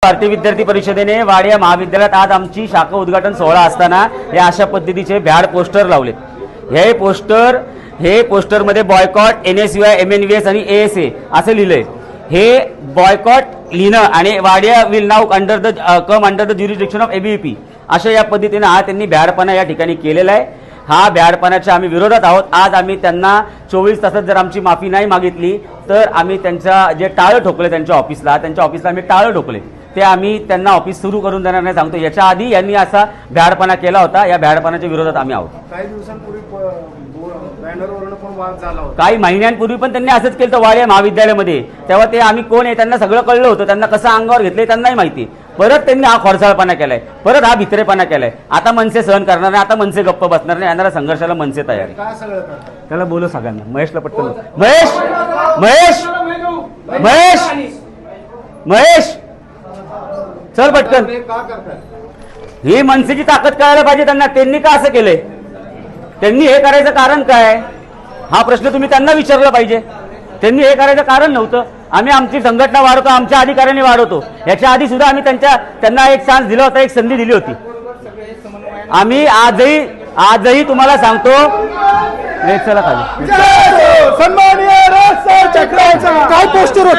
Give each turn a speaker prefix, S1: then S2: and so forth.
S1: भारतीय विद्यार्थी परिषदेने वाडिया महाविद्यालयात आज आमची शाखा उद्घाटन सोहळा असताना हे अशा पद्धतीचे भ्याड पोस्टर लावलेत। हे पोस्टरमध्ये बॉयकॉट NSUI MNVS आणि ASA असं लिहिलंय। हे बॉयकॉट लिहिणं आणि Wadia will now under the jurisdiction of ABVP अशा या पद्धतीने हा त्यांनी भ्याडपणा या ठिकाणी केलेला आहे। हा भ्याडपणाच्या आम्ही विरोधात आहोत। आज आम्ही त्यांना 24 तासात जर आमची माफी नाही मागितली तर आम्ही त्यांच्या जे टाळं ठोकले त्यांच्या ऑफिसला आम्ही टाळं ठोकले ते आम्ही त्यांना ऑफिस सुरू करून देणार नाही सांगतो। याच्या आधी यांनी असा भ्याडपणा केला होता। या भ्याडपणाच्या विरोधात आम्ही आहोत।
S2: काही दिवसांपूर्वी बॅनरवरून पण वाद झाला होता।
S1: काही महिन्यांपूर्वी पण त्यांनी असंच केलं होतं वाडिया महाविद्यालयामध्ये। तेव्हा ते आम्ही कोण आहे त्यांना सगळं कळलं होतं। त्यांना कसं अंगावर घेतलंय त्यांनाही माहिती। परत त्यांनी हा खोडसाळपणा केलाय, परत हा भित्रेपणा केलाय। आता मनसे सहन करणार नाही, आता मनसे गप्प बसणार नाही। येणाऱ्या संघर्षाला मनसे तयार आहे।
S2: काय सगळं करतात?
S1: त्याला बोलू सगळ्यांना। महेशला पटकन महेश महेश महेश महेश चल पटकन।
S2: का करतात?
S1: ही मनसेची ताकद कळायला पाहिजे त्यांना। त्यांनी का असं केलंय, त्यांनी हे करायचं कारण काय हा प्रश्न तुम्ही त्यांना विचारला पाहिजे। त्यांनी हे करायचं कारण नव्हतं। आम्ही आमची संघटना वाढवतो, आमच्या अधिकाऱ्यांनी वाढवतो। याच्या आधी सुद्धा आम्ही त्यांना एक चान्स दिला होता, एक संधी दिली होती। आम्ही आजही तुम्हाला सांगतो चला खाली
S2: सन्माननीय राज चक्राचा काय पोस्टर होते?